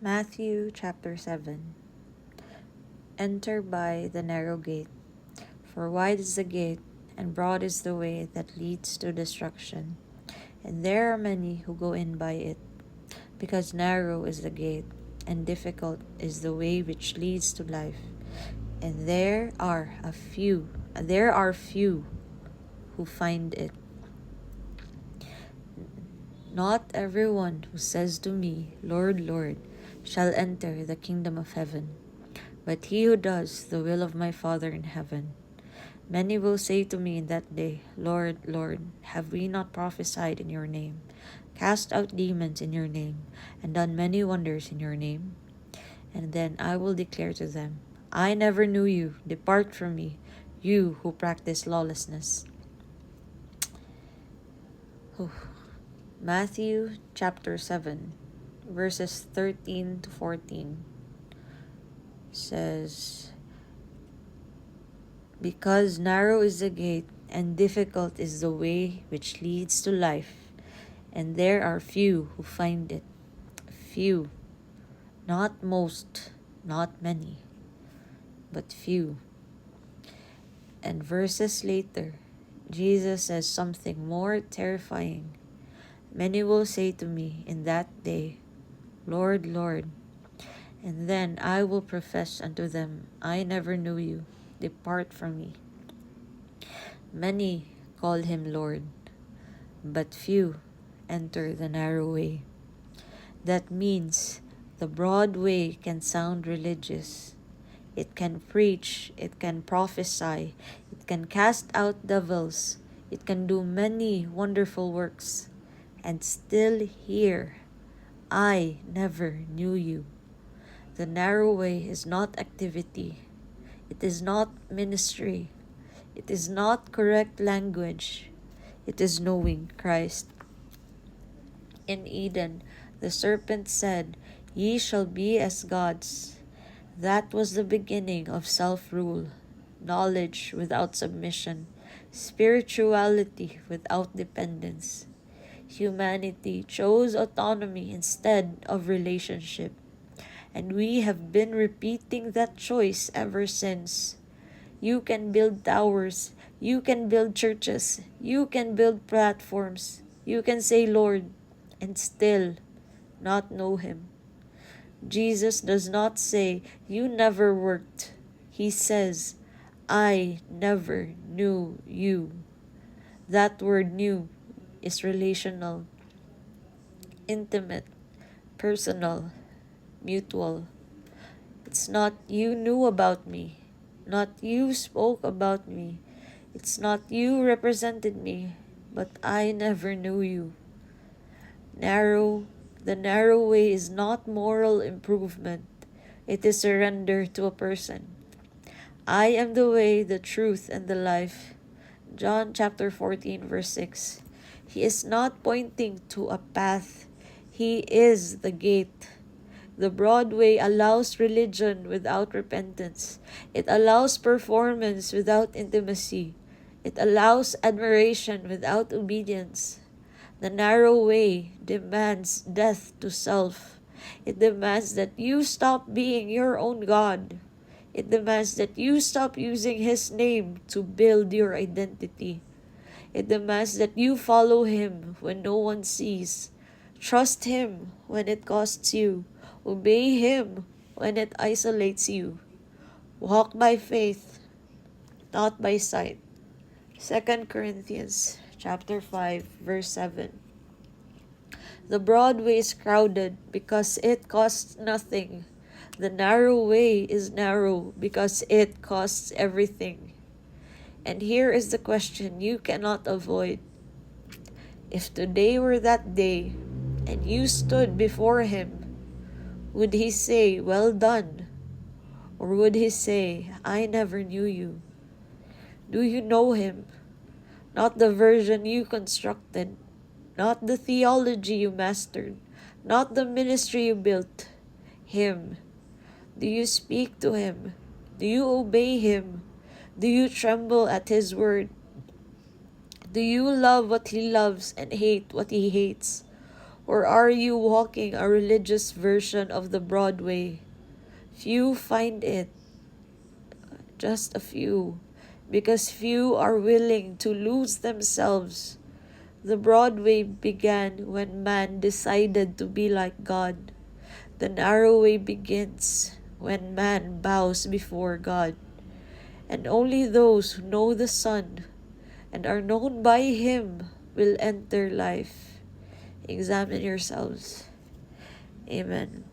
Matthew chapter 7. Enter by the narrow gate, for wide is the gate, and broad is the way that leads to destruction, and there are many who go in by it. Because narrow is the gate, and difficult is the way which leads to life, and there are few who find it. Not everyone who says to me, Lord, Lord, shall enter the kingdom of heaven, but he who does the will of my Father in heaven. Many will say to me in that day, Lord, Lord, have we not prophesied in your name, cast out demons in your name, and done many wonders in your name? And then I will declare to them, I never knew you. Depart from me, you who practice lawlessness. Matthew chapter 7, verses 13 to 14 says, Because narrow is the gate, and difficult is the way which leads to life, and there are few who find it. Few, not most, not many, but few. And verses later, Jesus says something more terrifying. Many will say to me in that day, Lord, Lord, and then I will profess unto them, I never knew you. Depart from me. Many call him Lord, but few enter the narrow way. That means the broad way can sound religious. It can preach, it can prophesy, it can cast out devils, it can do many wonderful works, and still hear, I never knew you. The narrow way is not activity. It is not ministry. It is not correct language. It is knowing Christ. In Eden, the serpent said, Ye shall be as gods. That was the beginning of self-rule, knowledge without submission, spirituality without dependence. Humanity chose autonomy instead of relationship, and we have been repeating that choice ever since. You can build towers, you can build churches, you can build platforms, you can say Lord, and still not know Him. Jesus does not say, You never worked. He says, I never knew you. That word knew is relational, intimate, personal, mutual. It's not you knew about me, not you spoke about me, it's not you represented me, but I never knew you. The narrow way is not moral improvement. It is surrender to a person. I am the way, the truth, and the life. John chapter 14 verse 6. He is not pointing to a path. He is the gate. The broad way allows religion without repentance. It allows performance without intimacy. It allows admiration without obedience. The narrow way demands death to self. It demands that you stop being your own God. It demands that you stop using His name to build your identity. It demands that you follow Him when no one sees. Trust Him when it costs you. Obey Him when it isolates you. Walk by faith, not by sight. 2 Corinthians chapter 5 verse 7. The broad way is crowded because it costs nothing. The narrow way is narrow because it costs everything. And here is the question you cannot avoid. If today were that day and you stood before Him, would He say, Well done? Or would He say, I never knew you? Do you know Him? Not the version you constructed, not the theology you mastered, not the ministry you built. Him. Do you speak to Him? Do you obey Him? Do you tremble at His word? Do you love what He loves and hate what He hates? Or are you walking a religious version of the broad way? Few find it, just a few, because few are willing to lose themselves. The broad way began when man decided to be like God. The narrow way begins when man bows before God. And only those who know the Son and are known by Him will enter life. Examine yourselves. Amen.